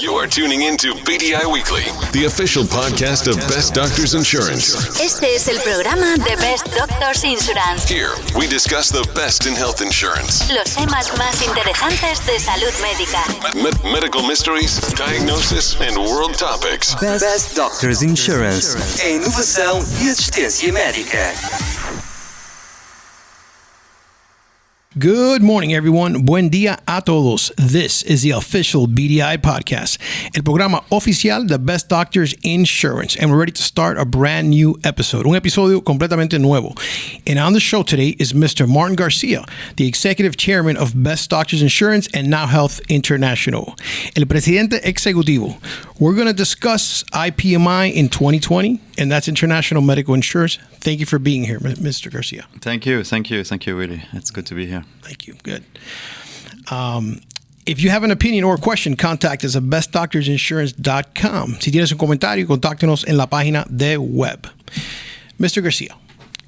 You are tuning into BDI Weekly, the official podcast of Best Doctors Insurance. Este es el programa de Best Doctors Insurance. Here, we discuss the best in health insurance. Los temas más interesantes de salud médica. Medical mysteries, diagnosis, and world topics. Best Doctors Insurance. A inovação e assistência médica. Good morning, everyone. Buen día a todos. This is the official BDI podcast, el programa oficial de Best Doctors Insurance, and we're ready to start a brand new episode, un episodio completamente nuevo. And on the show today is Mr. Martin Garcia, the executive chairman of Best Doctors Insurance and Now Health International, el presidente ejecutivo. We're going to discuss IPMI in 2020, and that's International Medical Insurance. Thank you for being here, Mr. Garcia. Thank you, Willie. It's good to be here. Thank you. Good. If you have an opinion or a question, contact us at bestdoctorsinsurance.com. Si tienes un comentario, contáctenos en la página de web. Mr. Garcia,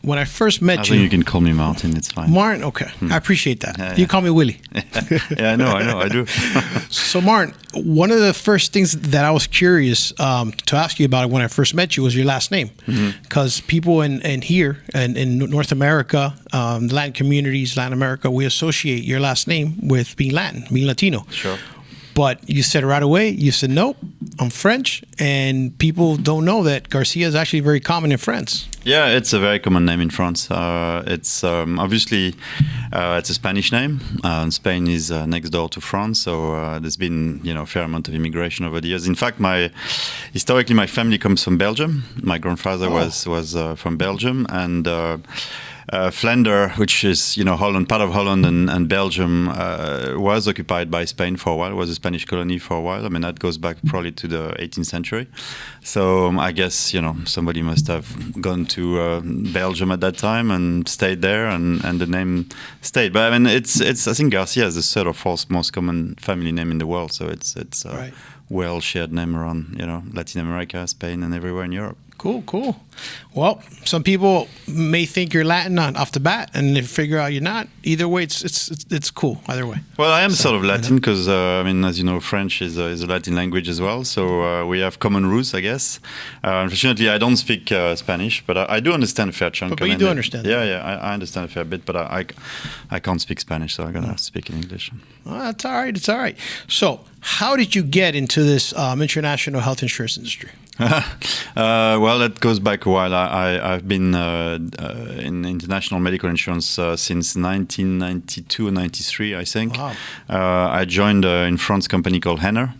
when I first met I think you can call me Martin. It's fine. Martin, okay. I appreciate that. You call me Willie. Yeah, I know, I do. So, Martin, one of the first things that I was curious to ask you about when I first met you was your last name. Because people in here, and in North America, Latin communities, Latin America, we associate your last name with being Latin, being Latino. Sure. But you said right away, you said, nope, I'm French. And people don't know that Garcia is actually very common in France. Yeah, it's a very common name in France. It's obviously it's a Spanish name. Spain is next door to France, so there's been a fair amount of immigration over the years. In fact, historically my family comes from Belgium. My grandfather was from Belgium, and Flanders, which is Holland, part of Holland and Belgium, was occupied by Spain for a while. Was a Spanish colony for a while. I mean, that goes back probably to the 18th century. So I guess somebody must have gone to Belgium at that time and stayed there, and the name stayed. But I mean, it's I think Garcia is the third or fourth most common family name in the world. So it's a well shared name around Latin America, Spain, and everywhere in Europe. Cool. Well, some people may think you're Latin off the bat, and they figure out you're not. Either way, it's cool. Either way. Well, I am sort of Latin because as you know, French is a Latin language as well. So we have common roots, I guess. Unfortunately, I don't speak Spanish, but I do understand a fair chunk. But you do understand. Yeah, I understand a fair bit, but I can't speak Spanish, so I gotta speak in English. Well, that's all right. It's all right. So, how did you get into this international health insurance industry? Well, that goes back a while. I've been in international medical insurance since 1992 and 93, I think. Wow. I joined in France a company called Henner,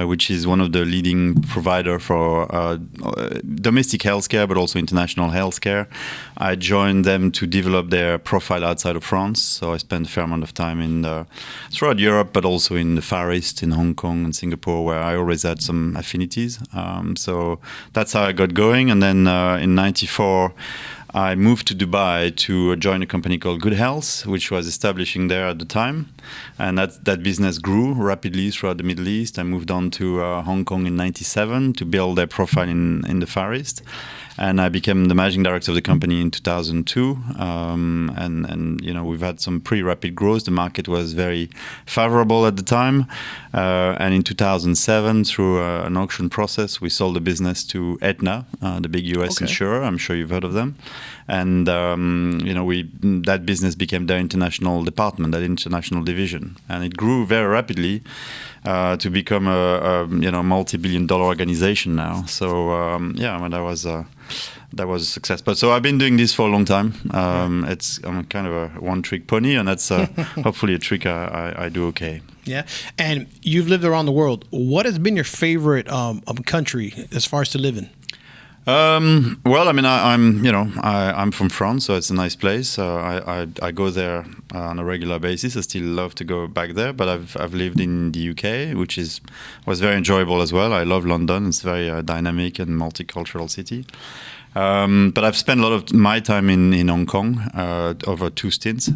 which is one of the leading provider for domestic healthcare, but also international healthcare. I joined them to develop their profile outside of France. So I spent a fair amount of time throughout Europe, but also in the Far East, in Hong Kong and Singapore, where I always had some affinities. So that's how I got going. And then in 94, I moved to Dubai to join a company called Good Health, which was establishing there at the time. And that business grew rapidly throughout the Middle East. I moved on to Hong Kong in 97 to build their profile in the Far East. And I became the managing director of the company in 2002. And we've had some pretty rapid growth. The market was very favorable at the time. And in 2007, through an auction process, we sold the business to Aetna, the big US insurer. I'm sure you've heard of them. And that business became their international department, that international division, and it grew very rapidly to become a multi-billion-dollar organization now. So that was a success. But so I've been doing this for a long time. I'm kind of a one-trick pony, and that's hopefully a trick I do okay. Yeah, and you've lived around the world. What has been your favorite country as far as to live in? Well, I mean, I'm from France, so it's a nice place. I go there on a regular basis. I still love to go back there, but I've lived in the UK, which was very enjoyable as well. I love London. It's a very dynamic and multicultural city. But I've spent a lot of my time in Hong Kong over 2 stints,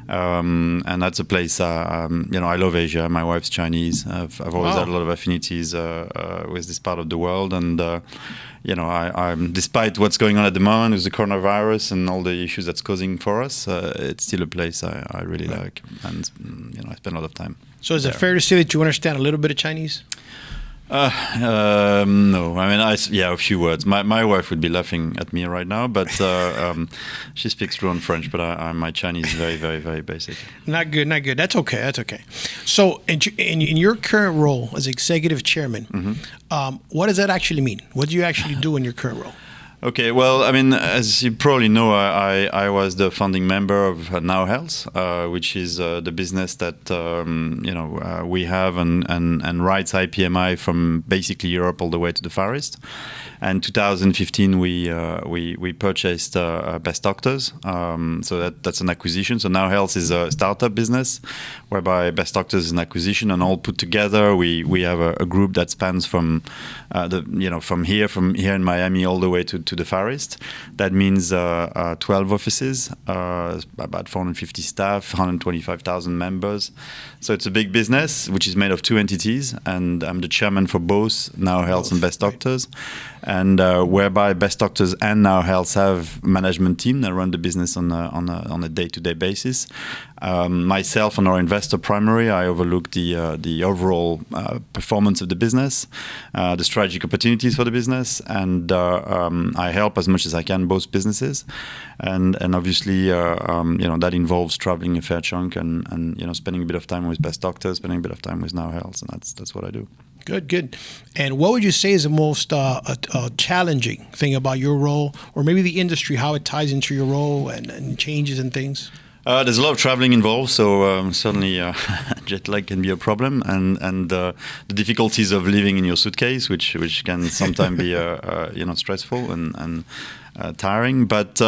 and that's a place. I love Asia. My wife's Chinese. I've always had a lot of affinities with this part of the world, and I'm despite what's going on at the moment with the coronavirus and all the issues that's causing for us, it's still a place I really like, and I spend a lot of time. So is it fair to say that you understand a little bit of Chinese? No, I mean, a few words. My wife would be laughing at me right now, but she speaks fluent French, but my Chinese is very, very, very basic. Not good. That's okay. So, in your current role as executive chairman, what does that actually mean? What do you actually do in your current role? Okay, well, I mean, as you probably know, I was the founding member of Now Health, which is the business that we have and writes IPMI from basically Europe all the way to the Far East. And 2015, we purchased Best Doctors, so that's an acquisition. So Now Health is a startup business, whereby Best Doctors is an acquisition, and all put together, we have a group that spans from from here in Miami all the way to the Far East. That means 12 offices, about 450 staff, 125,000 members. So it's a big business, which is made of two entities, and I'm the chairman for both Now Health and Best Doctors. And whereby Best Doctors and Now Health have management team that run the business on a day-to-day basis. Myself and our investor primary, I overlook the overall performance of the business, the strategic opportunities for the business, and I help as much as I can both businesses. And obviously, that involves traveling a fair chunk and spending a bit of time with Best Doctors, spending a bit of time with Now Health, and that's what I do. Good. And what would you say is the most challenging thing about your role, or maybe the industry, how it ties into your role and changes and things? There's a lot of traveling involved, so certainly jet lag can be a problem, and the difficulties of living in your suitcase, which can sometimes be stressful and tiring. But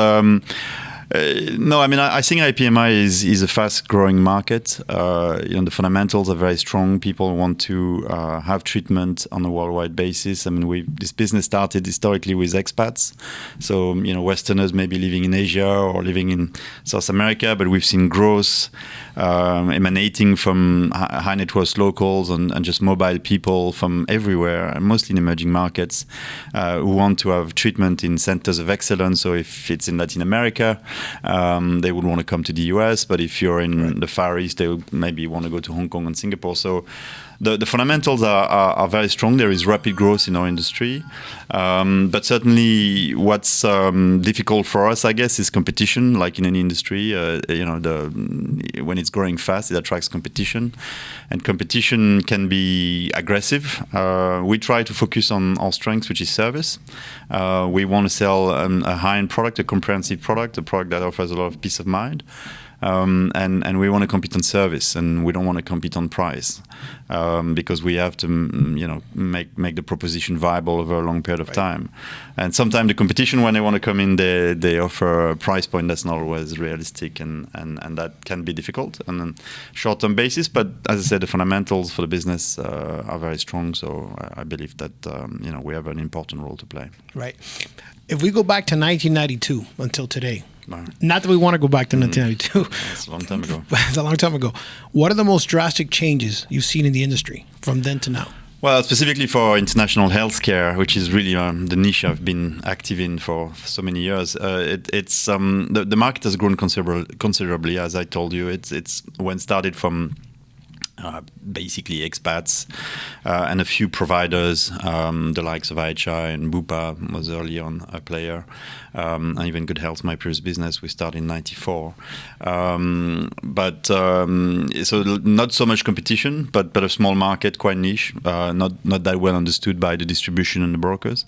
no, I mean, I think IPMI is a fast-growing market. The fundamentals are very strong. People want to have treatment on a worldwide basis. I mean, this business started historically with expats. So, Westerners maybe living in Asia or living in South America, but we've seen growth emanating from high net worth locals and just mobile people from everywhere, and mostly in emerging markets, who want to have treatment in centers of excellence. So if it's in Latin America, they would want to come to the US, but if you're in the Far East, they would maybe want to go to Hong Kong and Singapore. So the fundamentals are very strong. There is rapid growth in our industry, but certainly what's difficult for us, I guess, is competition. Like in any industry, when it's growing fast, it attracts competition, and competition can be aggressive. We try to focus on our strengths, which is service. We want to sell a high-end product, a comprehensive product, a product that offers a lot of peace of mind. And we want to compete on service, and we don't want to compete on price, because we have to, make the proposition viable over a long period of time. And sometimes the competition, when they want to come in, they offer a price point that's not always realistic, and that can be difficult on a short-term basis. But as I said, the fundamentals for the business are very strong. So I believe that we have an important role to play. Right. If we go back to 1992 until today. Not that we want to go back to 1992. That's a long time ago. It's a long time ago. What are the most drastic changes you've seen in the industry from then to now? Well, specifically for international healthcare, which is really the niche I've been active in for so many years, it's the market has grown considerably. As I told you, it's when started from basically expats and a few providers, the likes of IHI and Bupa was early on a player, and even Good Health, my previous business, we started in '94. So not so much competition, but a small market, quite niche, not that well understood by the distribution and the brokers.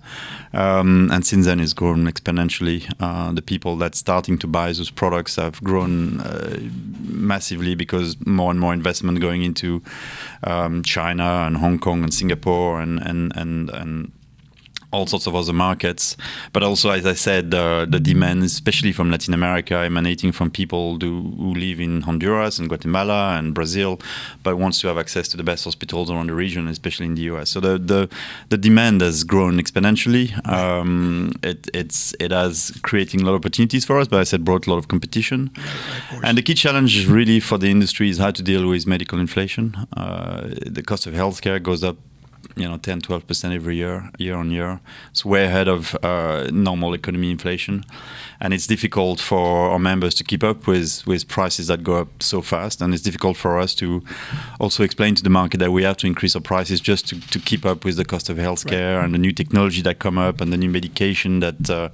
And since then, it's grown exponentially. The people that's starting to buy those products have grown massively because more and more investment going into China and Hong Kong and Singapore and all sorts of other markets. But also, as I said, the demand, especially from Latin America, emanating from people who live in Honduras and Guatemala and Brazil, but wants to have access to the best hospitals around the region, especially in the US. So the demand has grown exponentially. It has creating a lot of opportunities for us, but as I said, brought a lot of competition. And the key challenge is really for the industry is how to deal with medical inflation. The cost of healthcare goes up 10-12% every year on year. It's way ahead of normal economy inflation. and it's difficult for our members to keep up with prices that go up so fast, and it's difficult for us to also explain to the market that we have to increase our prices just to keep up with the cost of healthcare and the new technology that come up and the new medication that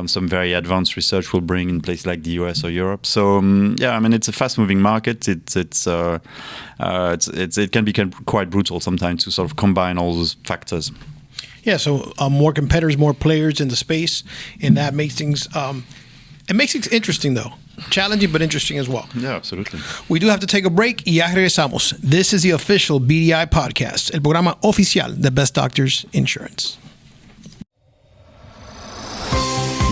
some very advanced research will bring in places like the US or Europe. So it's a fast-moving market. It can be quite brutal sometimes to sort of combine all those factors. Yeah, so more competitors, more players in the space, and that makes things interesting though. Challenging but interesting as well. Yeah, absolutely. We do have to take a break y ya regresamos. This is the official BDI podcast, el programa oficial de Best Doctors Insurance.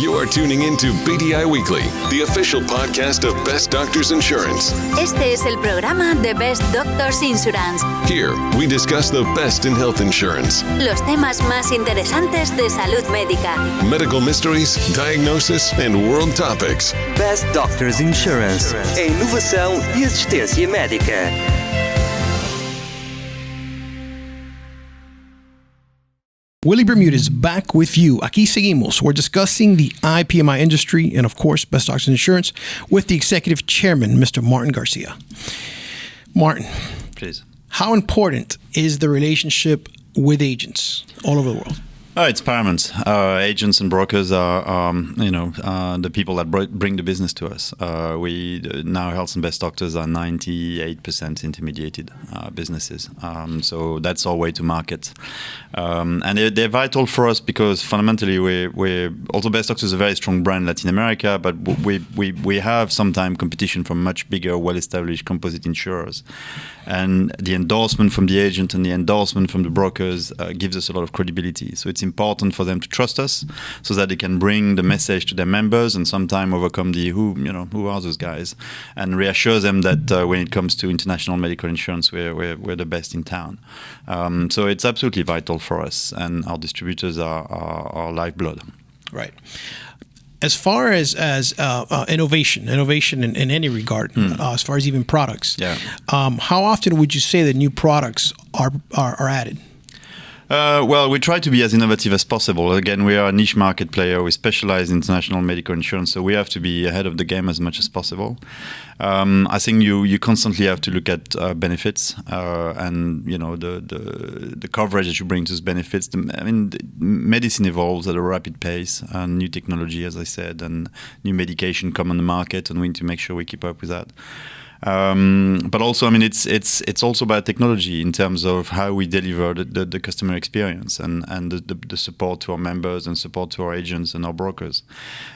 You are tuning into BDI Weekly, the official podcast of Best Doctors Insurance. Este es el programa de Best Doctors Insurance. Here, we discuss the best in health insurance, Los temas más interesantes de salud médica. medical mysteries, diagnosis, and world topics. Best Doctors Insurance. A inovação e assistência médica. Willie Bermudez back with you. Aquí seguimos. We're discussing the IPMI industry and, of course, Best Doctors Insurance with the executive chairman, Mr. Martin Garcia. Martin, Please. how important is the relationship with agents all over the world? It's paramount. Agents and brokers are, the people that bring the business to us. We now Health and Best Doctors are 98% intermediated businesses. So that's our way to market, and they're vital for us because fundamentally we're also Best Doctors is a very strong brand in Latin America, but we have sometimes competition from much bigger, well-established composite insurers, and the endorsement from the agent and the endorsement from the brokers gives us a lot of credibility. So it's important for them to trust us so that they can bring the message to their members and sometimes overcome the who are those guys, and reassure them that when it comes to international medical insurance, we're the best in town. So it's absolutely vital for us, and our distributors are our lifeblood. Right. As far as innovation in any regard, as far as even products, how often would you say that new products are added? Well, we try to be as innovative as possible. Again, we are a niche market player. We specialize in international medical insurance, so we have to be ahead of the game as much as possible. I think you constantly have to look at benefits and the coverage that you bring to those benefits. Medicine evolves at a rapid pace, and new technology, as I said, and new medication come on the market, and we need to make sure we keep up with that. But also, it's also about technology in terms of how we deliver the customer experience and the support to our members and support to our agents and our brokers,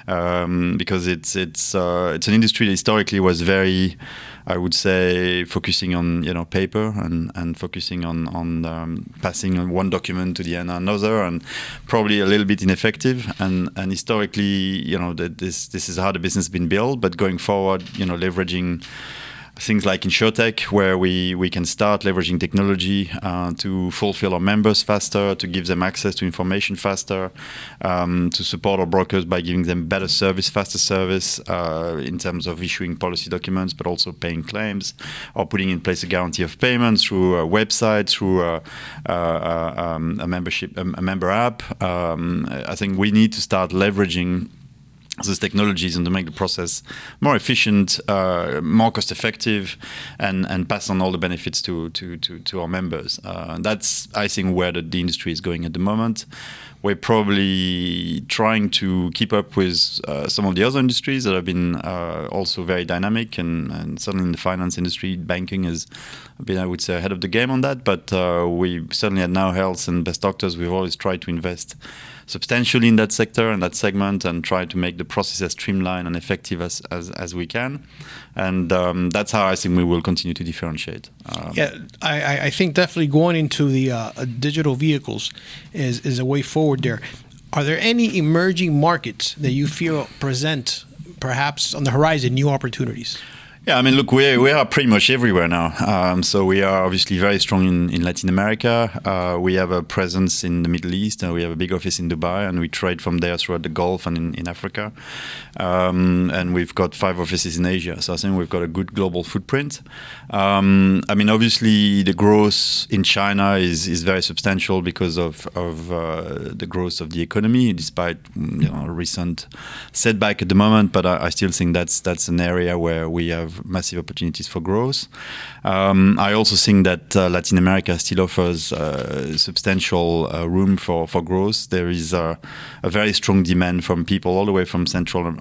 because it's an industry that historically was very, I would say, focusing on paper and focusing on passing one document to the another, and probably a little bit ineffective. And historically, this is how the business has been built. But going forward, leveraging things like InsurTech, where we can start leveraging technology to fulfill our members faster, to give them access to information faster, to support our brokers by giving them better service, faster service in terms of issuing policy documents, but also paying claims, or putting in place a guarantee of payment through a website, through a member app. I think we need to start leveraging those technologies and to make the process more efficient, more cost effective, and pass on all the benefits to our members. That's, I think, where the industry is going at the moment. We're probably trying to keep up with some of the other industries that have been also very dynamic, and certainly in the finance industry, banking has been, I would say, ahead of the game on that. But we certainly at Now Health and Best Doctors, we've always tried to invest substantially in that sector and that segment, and try to make the process as streamlined and effective as we can. And that's how I think we will continue to differentiate. I think definitely going into the digital vehicles is a way forward there. Are there any emerging markets that you feel present, perhaps on the horizon, new opportunities? Yeah, I mean, look, we are pretty much everywhere now. So we are obviously very strong in Latin America. We have a presence in the Middle East. We have a big office in Dubai, and we trade from there throughout the Gulf and in Africa. And we've got 5 offices in Asia. So I think we've got a good global footprint. I mean, obviously, the growth in China is very substantial because of the growth of the economy, despite a recent setback at the moment. But I still think that's an area where we have massive opportunities for growth. I also think that Latin America still offers substantial room for growth. There is a very strong demand from people all the way from Central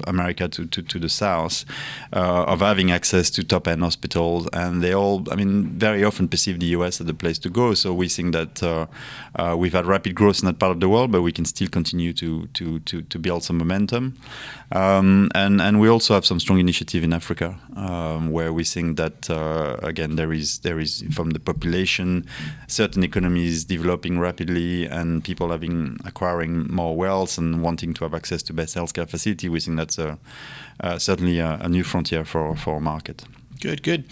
America to the south of having access to top-end hospitals, and they all, I mean, very often perceive the US as the place to go. So we think that we've had rapid growth in that part of the world, but we can still continue to build some momentum. And we also have some strong initiative in Africa, where we think that again there is from the population, certain economies developing rapidly, and people acquiring more wealth and wanting to have access to best healthcare facility. We think that's certainly a new frontier for our market. Good.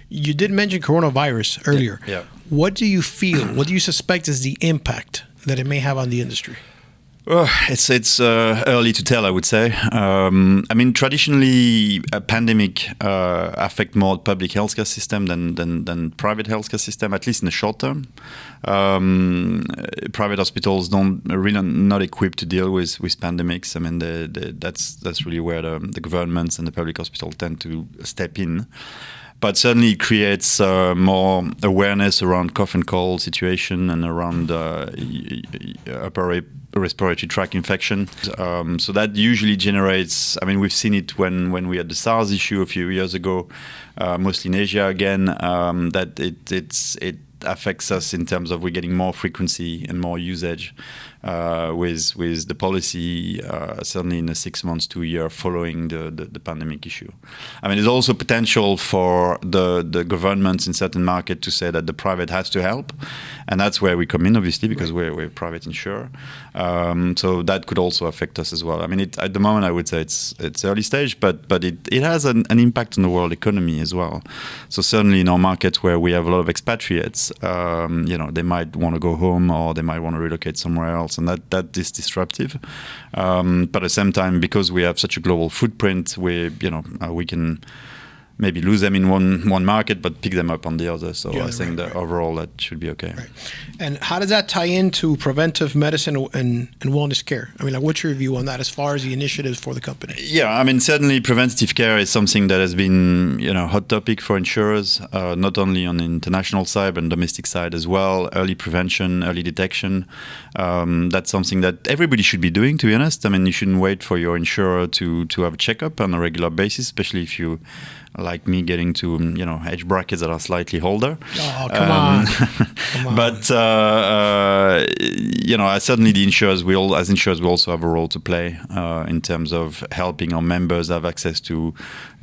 You did mention coronavirus earlier. Yeah. What do you feel? What do you suspect is the impact that it may have on the industry? It's early to tell, I would say. I mean, traditionally, a pandemic affect more public healthcare system than private healthcare system, at least in the short term. Private hospitals really not equipped to deal with pandemics. I mean, that's really where the governments and the public hospitals tend to step in. But certainly it creates more awareness around cough and cold situation and around upper respiratory tract infection. So that usually generates, I mean, we've seen it when we had the SARS issue a few years ago, mostly in Asia again, that it affects us in terms of we're getting more frequency and more usage with the policy, certainly in the 6 months to a year following the pandemic issue. I mean, there's also potential for the governments in certain markets to say that the private has to help, and that's where we come in, obviously, because we're a private insurer. So that could also affect us as well. I mean, at the moment, I would say it's early stage, but it has an impact on the world economy as well. So certainly in our market where we have a lot of expatriates, they might want to go home or they might want to relocate somewhere else, and that is disruptive. But at the same time, because we have such a global footprint, we can maybe lose them in one market, but pick them up on the other. So I think that overall that should be okay. Right. And how does that tie into preventive medicine and wellness care? I mean, like, what's your view on that as far as the initiatives for the company? Yeah, I mean, certainly preventative care is something that has been, hot topic for insurers, not only on the international side, but on the domestic side as well. Early prevention, early detection. That's something that everybody should be doing, to be honest. I mean, you shouldn't wait for your insurer to have a checkup on a regular basis, especially if you, like me, getting to age brackets that are slightly older. Oh, come on. But certainly the insurers we also have a role to play in terms of helping our members have access to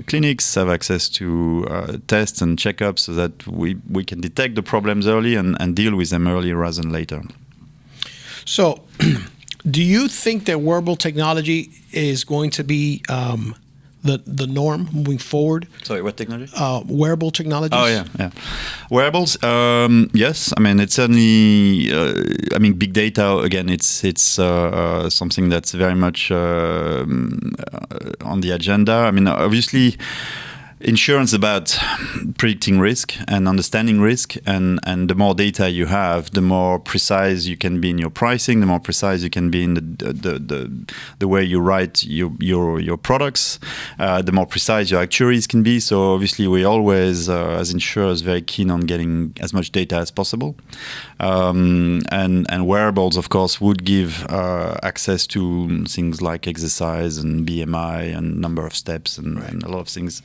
clinics, have access to tests and checkups, so that we can detect the problems early and deal with them early rather than later. So, do you think that wearable technology is going to be the norm moving forward? Sorry, what technology? Wearable technologies. Oh, yeah. Wearables, yes. I mean, it's certainly, big data, again, it's something that's very much on the agenda. I mean, obviously, insurance is about predicting risk and understanding risk, and the more data you have, the more precise you can be in your pricing, the more precise you can be in the way you write your products, the more precise your actuaries can be. So obviously we always, as insurers, very keen on getting as much data as possible. And wearables, of course, would give access to things like exercise and BMI and number of steps and a lot of things.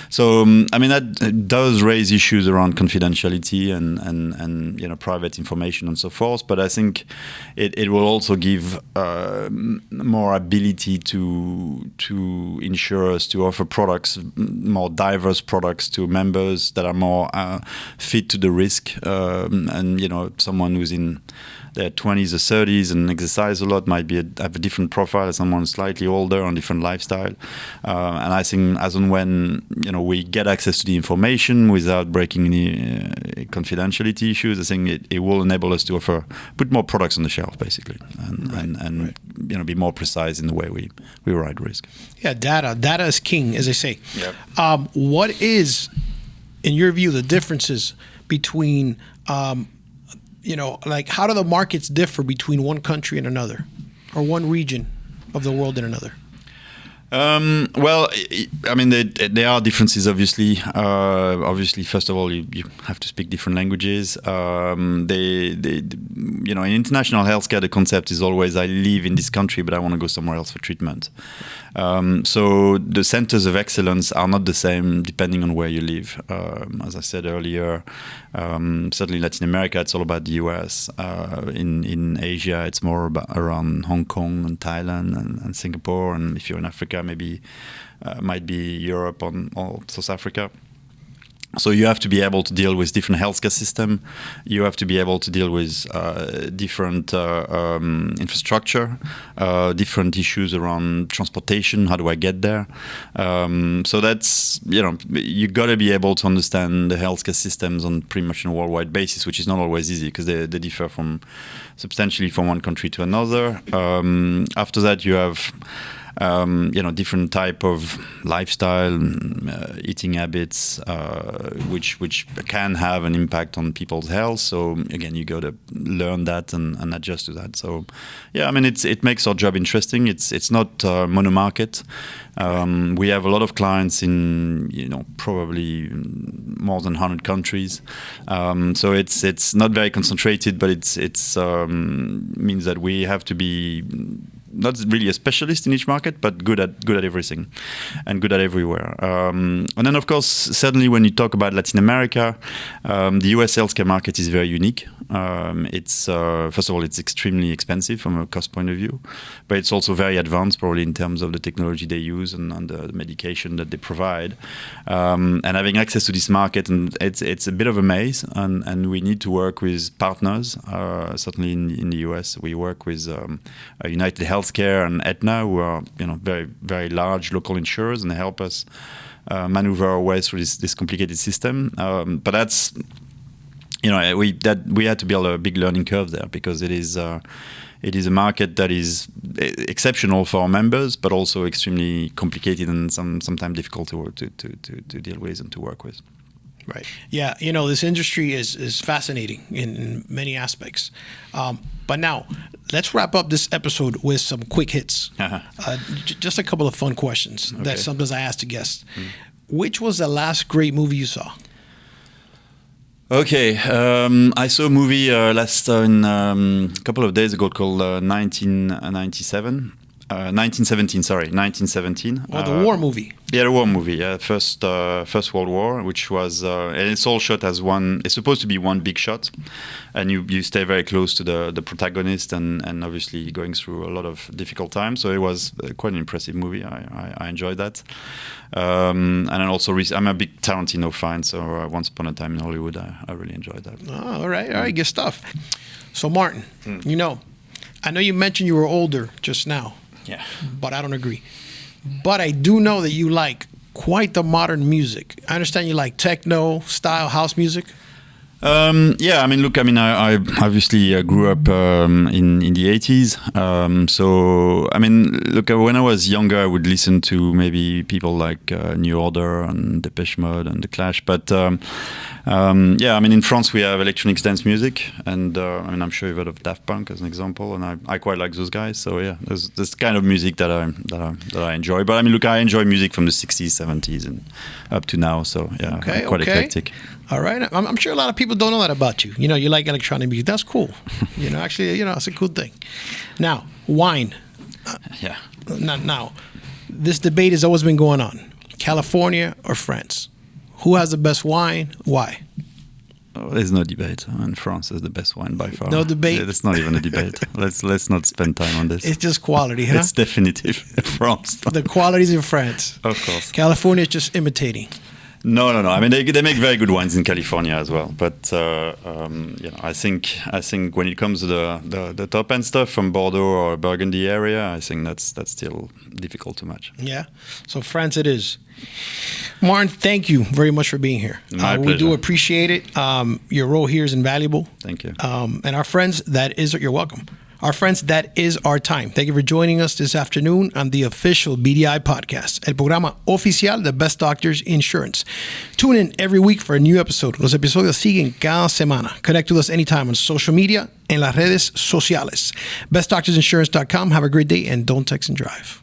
So, that does raise issues around confidentiality and private information and so forth. But I think it will also give more ability to insurers to offer products, more diverse products to members that are more fit to the risk. And someone who's in their 20s or 30s and exercise a lot might have a different profile as someone slightly older on different lifestyle. And I think as and when we get access to the information without breaking any confidentiality issues, I think it will enable us to put more products on the shelf basically, and be more precise in the way we write risk. Yeah, data is king, as they say. Yep. What is, in your view, the differences between, like how do the markets differ between one country and another, or one region of the world and another? Well, I mean, there are differences, obviously. Obviously, first of all, you have to speak different languages. In international healthcare, the concept is always, I live in this country, but I want to go somewhere else for treatment. So the centers of excellence are not the same depending on where you live. As I said earlier, certainly Latin America, it's all about the US. In Asia, it's more around Hong Kong and Thailand and Singapore. And if you're in Africa, maybe might be Europe or South Africa. So you have to be able to deal with different healthcare system. You have to be able to deal with different infrastructure, different issues around transportation. How do I get there? So that's, you got to be able to understand the healthcare systems on pretty much a worldwide basis, which is not always easy because they differ substantially from one country to another. After that, you have different type of lifestyle, eating habits, which can have an impact on people's health. So again, you got to learn that and adjust to that. So yeah, I mean, it makes our job interesting. It's not mono market. We have a lot of clients in probably more than 100 countries. So it's not very concentrated, but it's means that we have to be not really a specialist in each market, but good at everything and good at everywhere. And then, of course, certainly when you talk about Latin America, the US healthcare market is very unique. It's first of all, it's extremely expensive from a cost point of view, but it's also very advanced, probably in terms of the technology they use and the medication that they provide. And having access to this market, and it's a bit of a maze, and we need to work with partners. Certainly in the US, we work with United Healthcare and Aetna, who are very, very large local insurers, and they help us maneuver our way through this complicated system. But that's we had to build a big learning curve there, because it is a market that is exceptional for our members, but also extremely complicated and sometimes difficult to deal with and to work with. Right. Yeah. This industry is fascinating in many aspects. But now, let's wrap up this episode with some quick hits. Just a couple of fun questions that sometimes I ask the guests. Which was the last great movie you saw? Okay, I saw a movie a couple of days ago called 1917. Oh, the war movie. Yeah, the war movie. Yeah, First World War, which was, and it's all shot as one. It's supposed to be one big shot, and you stay very close to the protagonist, and obviously going through a lot of difficult times. So it was quite an impressive movie. I enjoyed that, and then also I'm a big Tarantino fan. So Once Upon a Time in Hollywood, I really enjoyed that. Oh, all right, good stuff. So Martin, I know you mentioned you were older just now. Yeah. But I don't agree. But I do know that you like quite the modern music. I understand you like techno style house music. Yeah, I mean, look, I obviously grew up in the 80s. So, I mean, look, when I was younger, I would listen to maybe people like New Order and Depeche Mode and The Clash. But yeah, I mean, in France, we have electronic dance music. And I'm sure you've heard of Daft Punk as an example. And I quite like those guys. So, yeah, there's this kind of music that I enjoy. But I mean, look, I enjoy music from the 60s, 70s and up to now. So, yeah, I'm quite eclectic. All right. I'm sure a lot of people don't know that about you. You like electronic music. That's cool. Actually, it's a cool thing. Now, wine. Yeah. Now, this debate has always been going on. California or France? Who has the best wine? Why? Oh, there's no debate. France is the best wine by far. No debate? Yeah, that's not even a debate. Let's not spend time on this. It's just quality, huh? It's definitive. France. The quality's in France. Of course. California is just imitating. No. I mean, they make very good wines in California as well. But I think when it comes to the top end stuff from Bordeaux or Burgundy area, I think that's still difficult to match. Yeah. So France, it is. Martin, thank you very much for being here. My we do pleasure. appreciate it. Your role here is invaluable. Thank you. And our friends, you're welcome. Our friends, that is our time. Thank you for joining us this afternoon on the official BDI podcast, el programa oficial de Best Doctors Insurance. Tune in every week for a new episode. Los episodios siguen cada semana. Connect with us anytime on social media, en las redes sociales. BestDoctorsInsurance.com. Have a great day and don't text and drive.